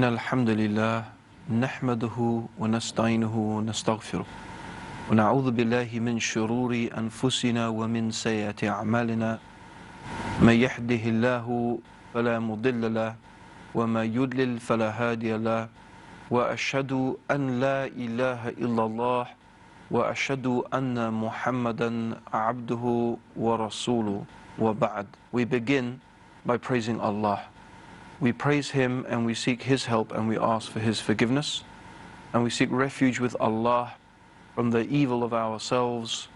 إن الحمد لله نحمده ونستعينه ونستغفره ونعوذ بالله من شرور أنفسنا ومن سيئات أعمالنا من يهده الله فلا مضل له وما يضلل فلا هادي له وأشهد أن لا إله إلا الله وأشهد أن محمدا عبده ورسوله وبعد. We begin by praising Allah. We praise Him and we seek His help and we ask for His forgiveness, and we seek refuge with Allah from the evil of ourselves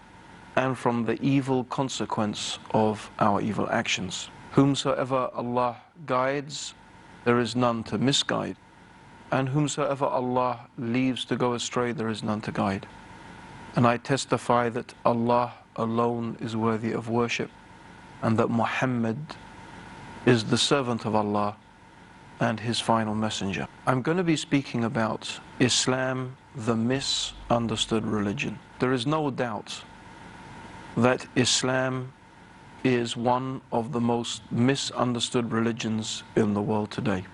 and from the evil consequence of our evil actions. Whomsoever Allah guides, there is none to misguide, and whomsoever Allah leaves to go astray, there is none to guide. And I testify that Allah alone is worthy of worship, and that Muhammad is the servant of Allah and His final messenger. I'm going to be speaking about Islam, the misunderstood religion. There is no doubt that Islam is one of the most misunderstood religions in the world today.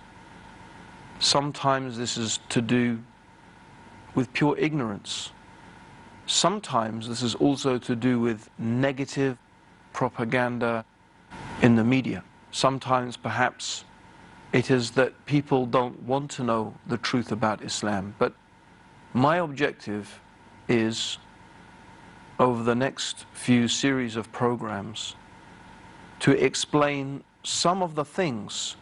Sometimes this is to do with pure ignorance. Sometimes this is also to do with negative propaganda in the media. Sometimes perhaps it is that people don't want to know the truth about Islam. But my objective is, over the next few series of programs, to explain some of the things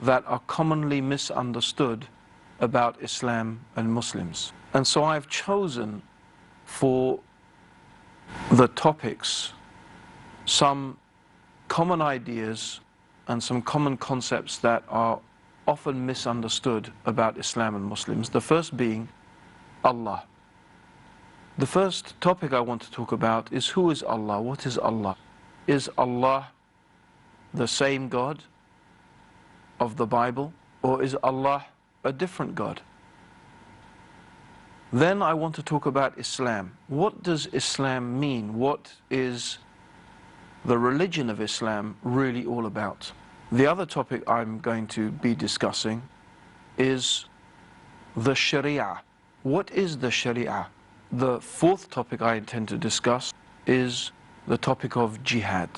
that are commonly misunderstood about Islam and Muslims. And so I've chosen for the topics some common ideas and some common concepts that are often misunderstood about Islam and Muslims. The first being Allah. The first topic I want to talk about is, who is Allah? What is Allah? Is Allah the same God of the Bible, or is Allah a different God? Then I want to talk about Islam. What does Islam mean? What is the religion of Islam really all about? The other topic I'm going to be discussing is the Sharia. What is the Sharia? The fourth topic I intend to discuss is the topic of jihad.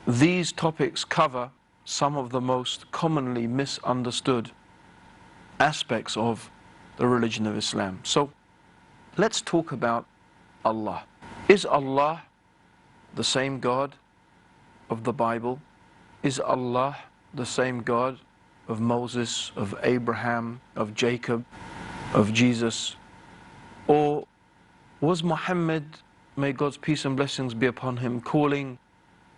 These topics cover some of the most commonly misunderstood aspects of the religion of Islam. So let's talk about Allah. Is Allah the same God of the Bible? Is Allah the same God of Moses, of Abraham, of Jacob, of Jesus? Or was Muhammad, may God's peace and blessings be upon him, calling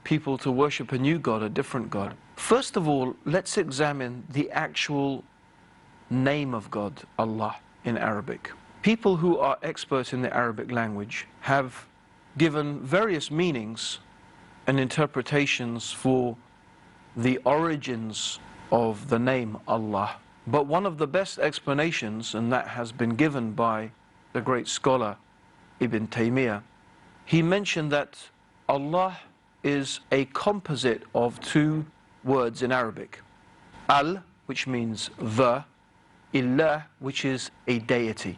people to worship a new God, a different God? First of all, let's examine the actual name of God, Allah, in Arabic. People who are experts in the Arabic language have given various meanings and interpretations for the origins of the name Allah. But one of the best explanations, and that has been given by the great scholar Ibn Taymiyyah, he mentioned that Allah is a composite of two words in Arabic. Al, which means the, Illah, which is a deity.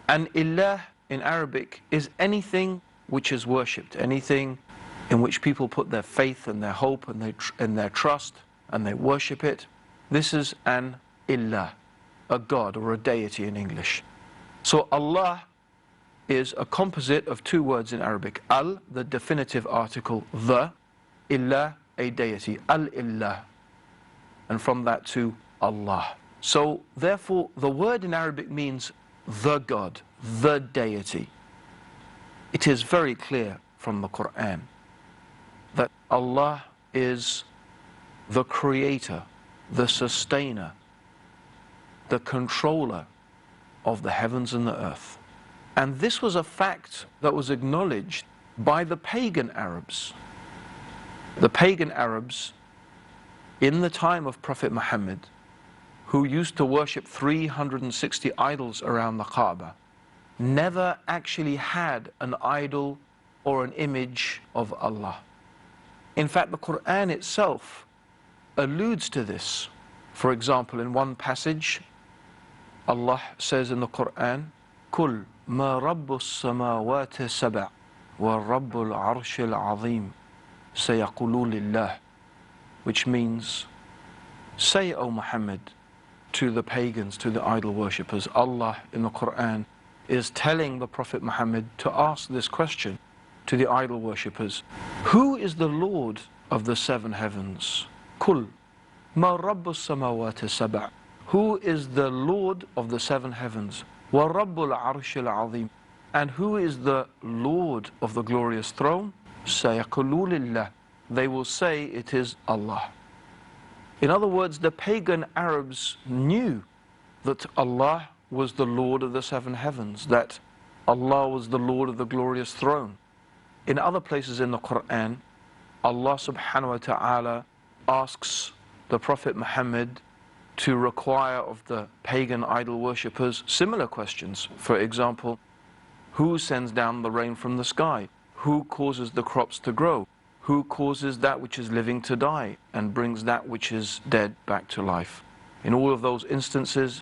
And Illah in Arabic is anything which is worshipped, anything in which people put their faith and their hope and their trust, and they worship it. This is an Illah, a God or a deity in English. So Allah is a composite of two words in Arabic. Al, the definitive article, the, Illah, a deity, Al-Illah, and from that to Allah. So therefore the word in Arabic means the God, the deity. It is very clear from the Quran that Allah is the creator, the sustainer, the controller of the heavens and the earth. And this was a fact that was acknowledged by the pagan Arabs. The pagan Arabs in the time of Prophet Muhammad, who used to worship 360 idols around the Kaaba, never actually had an idol or an image of Allah. In fact, the Quran itself alludes to this For example, in one passage, Allah says in the Quran, "Kul ma Rabbus samawati sab'a wa Rabbul Arshil Azim sayaqulu lillah," which means, say, O Muhammad, to the pagans, to the idol worshippers, Allah in the Quran is telling the Prophet Muhammad to ask this question to the idol worshippers: who is the Lord of the seven heavens? Kul ma Rabbus samawati sab'a. Who is the Lord of the seven heavens? Wa Rabbul Arshil Azim. And who is the Lord of the glorious throne? Sayaqulu lillah. They will say it is Allah. In other words, the pagan Arabs knew that Allah was the Lord of the seven heavens, that Allah was the Lord of the glorious throne. In other places in the Quran, Allah subhanahu wa ta'ala asks the Prophet Muhammad to require of the pagan idol worshippers similar questions. For example, who sends down the rain from the sky? Who causes the crops to grow? Who causes that which is living to die and brings that which is dead back to life? In all of those instances,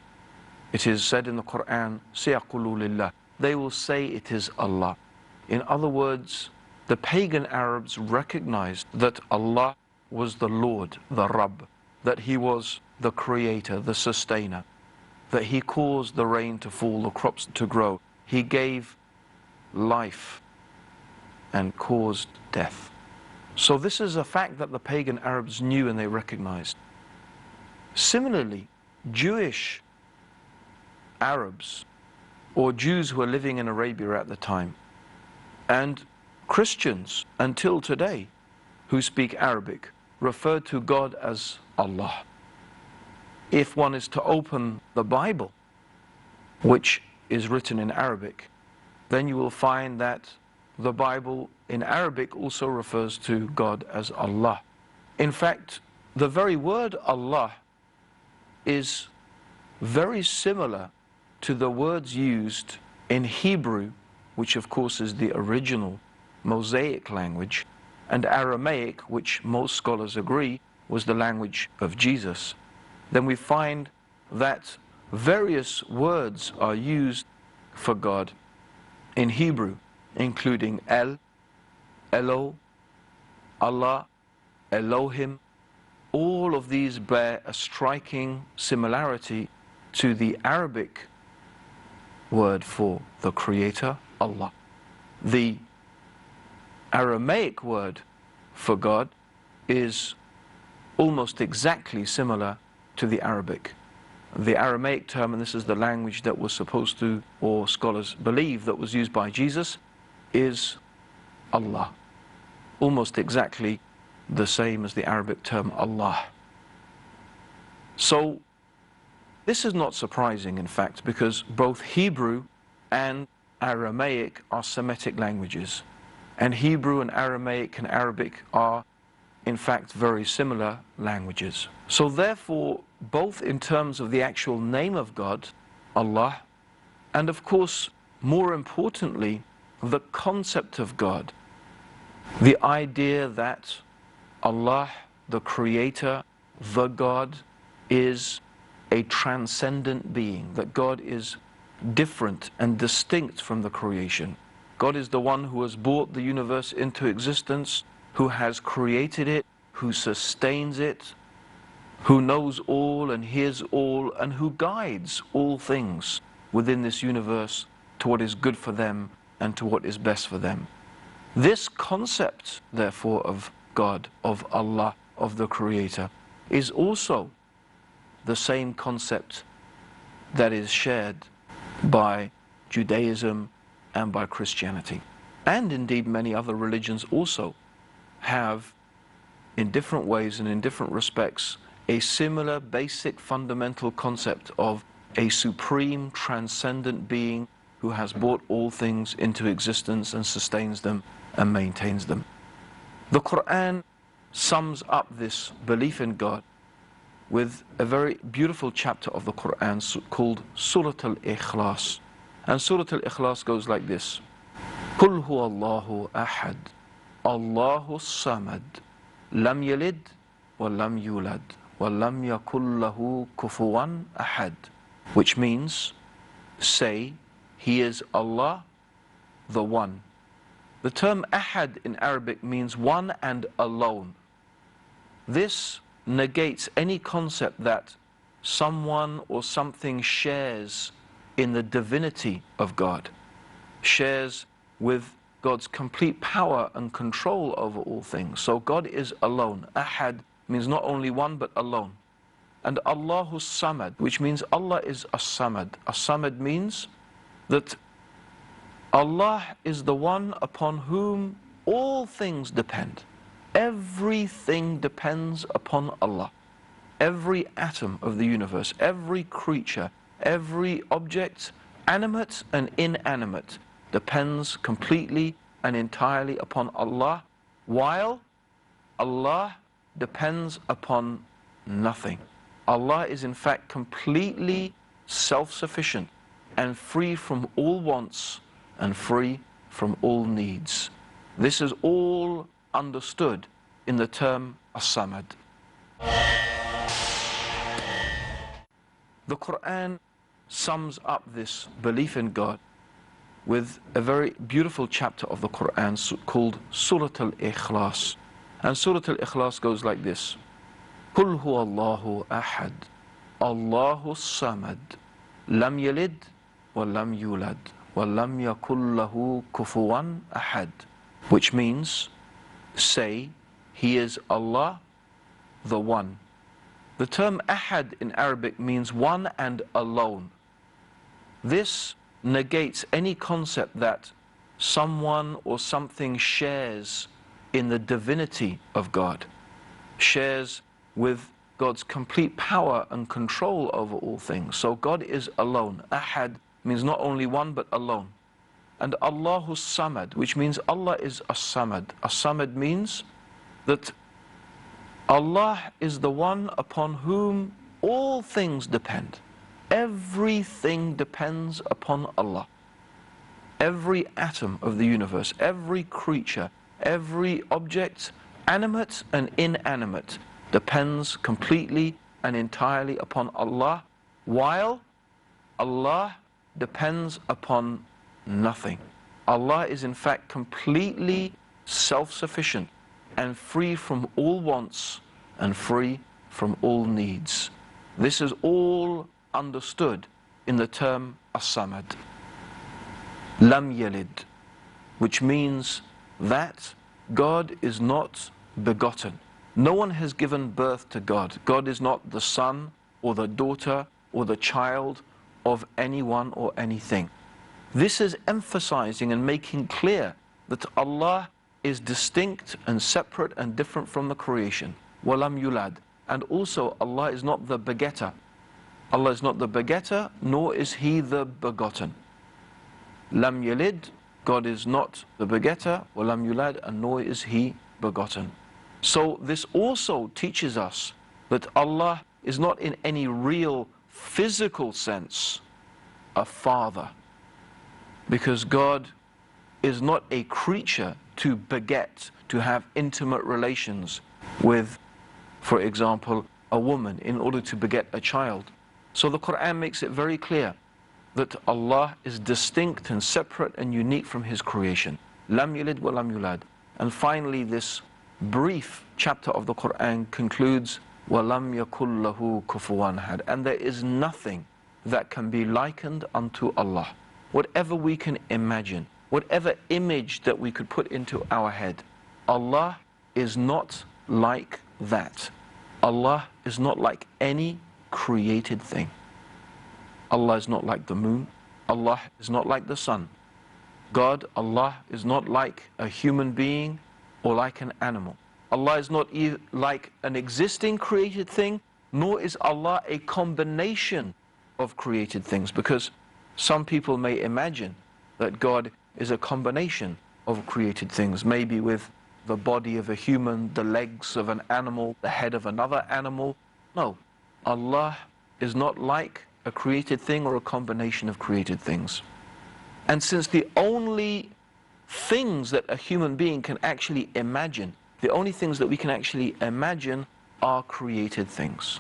it is said in the Quran, "Sayaqulu lillah." They will say it is Allah. In other words, the pagan Arabs recognized that Allah was the Lord, the Rabb, that He was the Creator, the Sustainer, that He caused the rain to fall, the crops to grow. He gave life and caused death. So this is a fact that the pagan Arabs knew and they recognized. Similarly, Jewish Arabs or Jews who were living in Arabia at the time, and Christians until today who speak Arabic, refer to God as Allah. If one is to open the Bible, which is written in Arabic, then you will find that the Bible in Arabic also refers to God as Allah. In fact, the very word Allah is very similar to the words used in Hebrew, which of course is the original Mosaic language, and Aramaic, which most scholars agree was the language of Jesus. Then we find that various words are used for God in Hebrew, including El, Elo, Allah, Elohim. All of these bear a striking similarity to the Arabic word for the Creator, Allah. The Aramaic word for God is almost exactly similar to the Arabic. The Aramaic term, and this is the language that was supposed to, or scholars believe that was used by Jesus, is Allah. Almost exactly the same as the Arabic term Allah. So this is not surprising, in fact, because both Hebrew and Aramaic are Semitic languages. And Hebrew and Aramaic and Arabic are, in fact, very similar languages. So therefore, both in terms of the actual name of God, Allah, and of course, more importantly, the concept of God, the idea that Allah, the Creator, the God, is a transcendent being, that God is different and distinct from the creation. God is the one who has brought the universe into existence, who has created it, who sustains it, who knows all and hears all, and who guides all things within this universe to what is good for them and to what is best for them. This concept, therefore, of God, of Allah, of the Creator, is also the same concept that is shared by Judaism and by Christianity. And indeed many other religions also have, in different ways and in different respects, a similar basic fundamental concept of a supreme transcendent being who has brought all things into existence and sustains them and maintains them. The Quran sums up this belief in God with a very beautiful chapter of the Quran called Surah Al-Ikhlas. And Surah Al-Ikhlas goes like this: Qul huwa Allahu ahad, Allahu samad, lam yalid wa lam yulad وَلَمْ يَكُنْ لَهُ كُفُوًا أَحَدٌ, which means, say, He is Allah, the One. The term ahad in Arabic means one and alone. This negates any concept that someone or something shares in the divinity of God, shares with God's complete power and control over all things. So God is alone. Ahad means not only one but alone. And Allahu Samad, which means Allah is as-Samad. As-Samad means that Allah is the one upon whom all things depend. Everything depends upon Allah. Every atom of the universe, every creature, every object, animate and inanimate, depends completely and entirely upon Allah, while Allah depends upon nothing. Allah is in fact completely self-sufficient and free from all wants and free from all needs. This is all understood in the term as-Samad. The Quran sums up this belief in God with a very beautiful chapter of the Quran called Surah Al-Ikhlas. And Surah Al-Ikhlas goes like this: قُلْ هُوَ اللَّهُ أَحَدٌ اللَّهُ الصَّمَدُ لَمْ يَلِدْ وَلَمْ يُولَدْ وَلَمْ يَكُنْ لَهُ كُفُوًا أَحَدٌ, which means, say, He is Allah, the One. The term ahad in Arabic means one and alone. This negates any concept that someone or something shares in the divinity of God, shares with God's complete power and control over all things. So God is alone. Ahad means not only one but alone. And Allahu Samad, which means Allah is as-Samad. As-Samad means that Allah is the one upon whom all things depend. Everything depends upon Allah. Every atom of the universe, every creature, every object, animate and inanimate, depends completely and entirely upon Allah, while Allah depends upon nothing. Allah is in fact completely self-sufficient and free from all wants and free from all needs. This is all understood in the term as-Samad. Lam yalid, which means that God is not begotten. No one has given birth to God. God is not the son or the daughter or the child of anyone or anything. This is emphasizing and making clear that Allah is distinct and separate and different from the creation. Walam yulad. And also Allah is not the begetter. Allah is not the begetter, nor is He the begotten. Lam yalid, God is not the begetter, walam yulad, and nor is He begotten. So this also teaches us that Allah is not in any real physical sense a father, because God is not a creature to beget, to have intimate relations with, for example, a woman in order to beget a child. So the Quran makes it very clear that Allah is distinct and separate and unique from His creation. Lam yalid wa lam yulad. And finally, this brief chapter of the Quran concludes, وَلَمْ يَكُنْ لَهُ كُفُوًا أَحَدٌ, and there is nothing that can be likened unto Allah. Whatever we can imagine, whatever image that we could put into our head, Allah is not like that. Allah is not like any created thing. Allah is not like the moon. Allah is not like the sun. God, Allah, is not like a human being or like an animal. Allah is not like an existing created thing, nor is Allah a combination of created things, because some people may imagine that God is a combination of created things, maybe with the body of a human, the legs of an animal, the head of another animal. No, Allah is not like a created thing or a combination of created things. And since the only things that a human being can actually imagine, the only things that we can actually imagine are created things.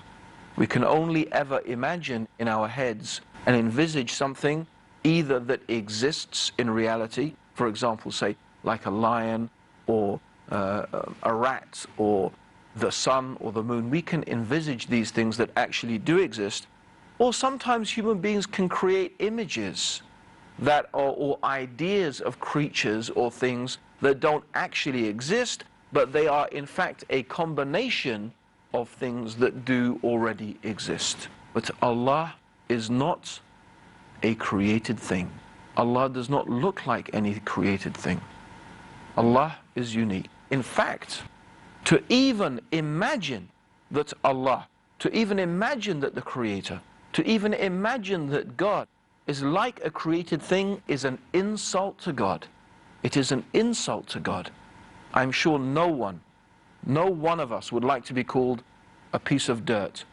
We can only ever imagine in our heads and envisage something either that exists in reality, for example, say, like a lion or a rat or the sun or the moon. We can envisage these things that actually do exist, or sometimes human beings can create images that are, or ideas of creatures or things that don't actually exist, but they are in fact a combination of things that do already exist. But Allah is not a created thing. Allah does not look like any created thing. Allah is unique. In fact, to even imagine that Allah, to even imagine that the Creator, to even imagine that God is like a created thing is an insult to God. It is an insult to God. I'm sure no one of us would like to be called a piece of dirt.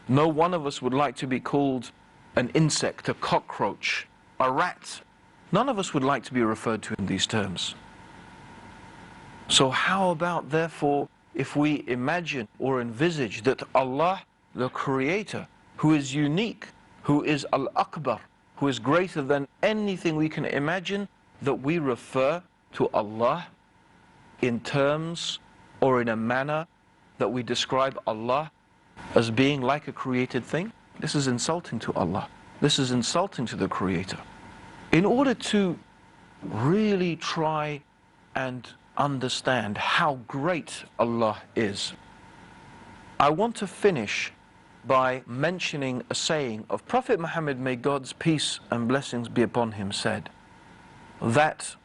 No one of us would like to be called an insect, a cockroach, a rat. None of us would like to be referred to in these terms. So how about, therefore, if we imagine or envisage that Allah, the Creator, who is unique, who is Al-Akbar, who is greater than anything we can imagine, that we refer to Allah in terms or in a manner that we describe Allah as being like a created thing? This is insulting to Allah. This is insulting to the Creator. In order to really try and understand how great Allah is, I want to finish by mentioning a saying of Prophet Muhammad, may God's peace and blessings be upon him, said that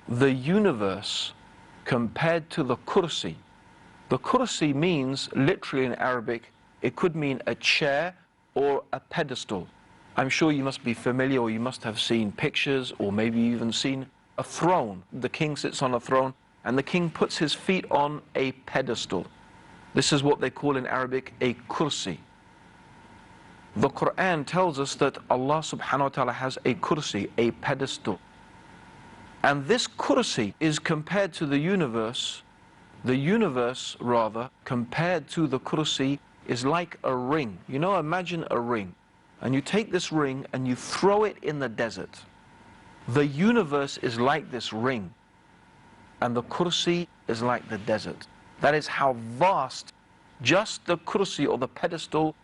the universe compared to the kursi, the kursi means literally in Arabic, it could mean a chair or a pedestal. I'm sure you must be familiar, or you must have seen pictures, or maybe even seen a throne. The king sits on a throne and the king puts his feet on a pedestal. This is what they call in Arabic a kursi. The Quran tells us that Allah subhanahu wa ta'ala has a kursi, a pedestal. And this kursi is compared to the universe rather, compared to the kursi is like a ring. You know, imagine a ring. And you take this ring and you throw it in the desert. The universe is like this ring. And the kursi is like the desert. That is how vast just the kursi or the pedestal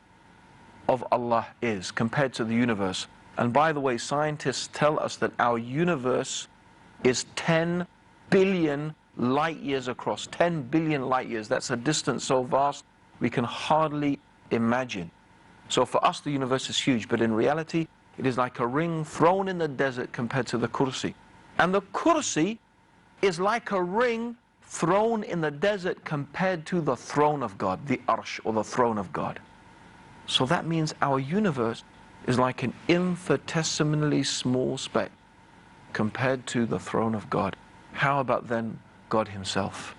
of Allah is compared to the universe. And by the way, scientists tell us that our universe is 10 billion light years across. 10 billion light years. That's a distance so vast we can hardly imagine. So for us the universe is huge, but in reality it is like a ring thrown in the desert compared to the kursi. And the kursi is like a ring thrown in the desert compared to the throne of God, the arsh or the throne of God. So that means our universe is like an infinitesimally small speck compared to the throne of God. How about then God himself?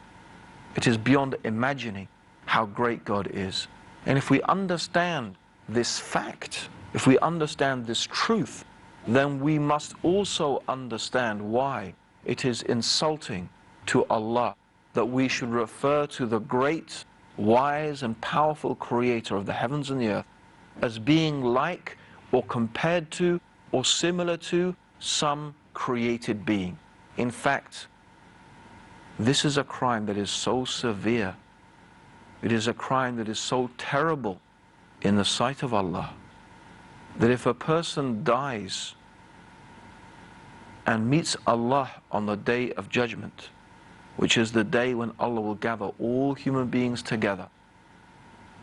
It is beyond imagining how great God is. And if we understand this fact, if we understand this truth, then we must also understand why it is insulting to Allah that we should refer to the great, wise and powerful Creator of the heavens and the earth as being like or compared to or similar to some created being. In fact, this is a crime that is so severe. It is a crime that is so terrible in the sight of Allah that if a person dies and meets Allah on the day of judgment, which is the day when Allah will gather all human beings together,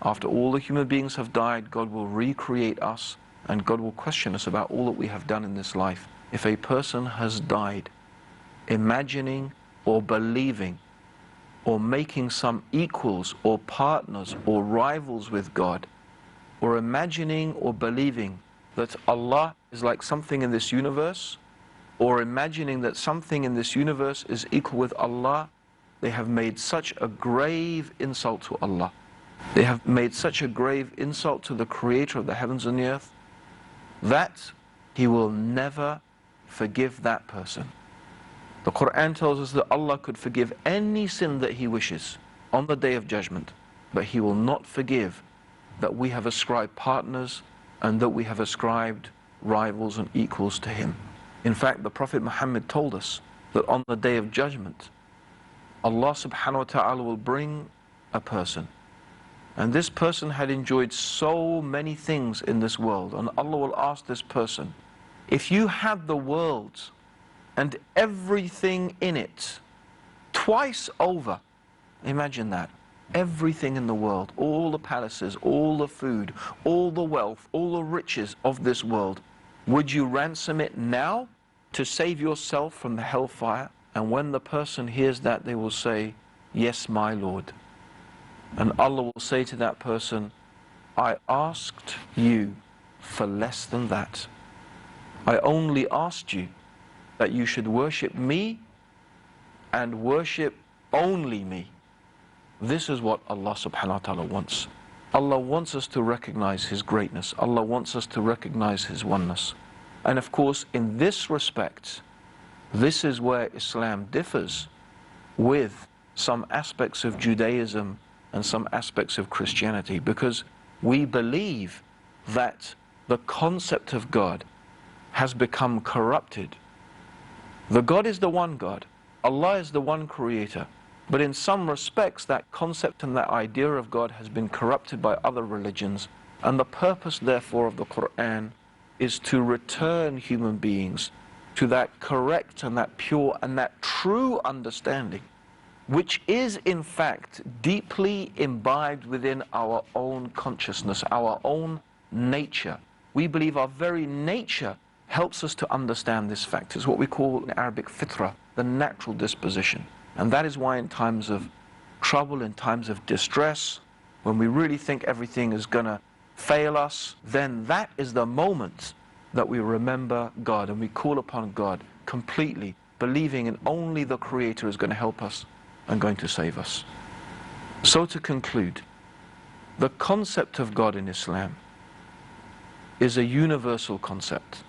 after all the human beings have died, God will recreate us and God will question us about all that we have done in this life. If a person has died imagining or believing or making some equals or partners or rivals with God, or imagining or believing that Allah is like something in this universe, or imagining that something in this universe is equal with Allah, they have made such a grave insult to Allah. They have made such a grave insult to the Creator of the heavens and the earth that He will never forgive that person. The Quran tells us that Allah could forgive any sin that He wishes on the day of judgment. but He will not forgive that we have ascribed partners and that we have ascribed rivals and equals to Him. In fact, the Prophet Muhammad told us that on the Day of Judgment, Allah subhanahu wa ta'ala will bring a person, and this person had enjoyed so many things in this world, and Allah will ask this person, if you had the world and everything in it twice over, imagine that, everything in the world, all the palaces, all the food, all the wealth, all the riches of this world, would you ransom it now to save yourself from the hellfire? And when the person hears that, they will say, yes, my Lord. And Allah will say to that person, I asked you for less than that. I only asked you that you should worship me and worship only me. This is what Allah subhanahu wa ta'ala wants. Allah wants us to recognize His greatness. Allah wants us to recognize His oneness. And of course, in this respect, this is where Islam differs with some aspects of Judaism and some aspects of Christianity, because we believe that the concept of God has become corrupted. The God is the one God. Allah is the one creator. But in some respects, that concept and that idea of God has been corrupted by other religions. And the purpose, therefore, of the Quran is to return human beings to that correct and that pure and that true understanding, which is in fact deeply imbibed within our own consciousness, our own nature. We believe our very nature helps us to understand this fact. It's what we call in Arabic fitra, the natural disposition. And that is why in times of trouble, in times of distress, when we really think everything is going to fail us, then that is the moment that we remember God and we call upon God completely, believing in only the Creator is going to help us and going to save us. So to conclude, the concept of God in Islam is a universal concept.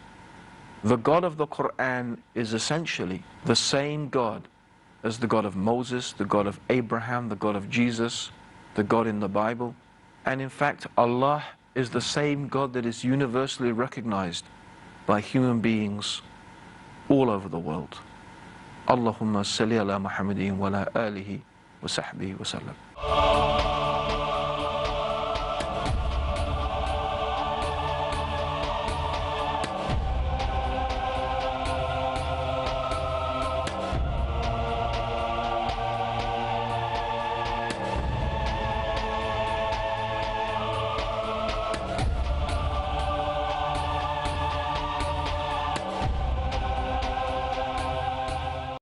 The God of the Quran is essentially the same God as the God of Moses, the God of Abraham, the God of Jesus, the God in the Bible. And in fact, Allah is the same God that is universally recognized by human beings all over the world. Allahumma salli ala Muhammadin wa ala alihi wa sahbihi wa sallam.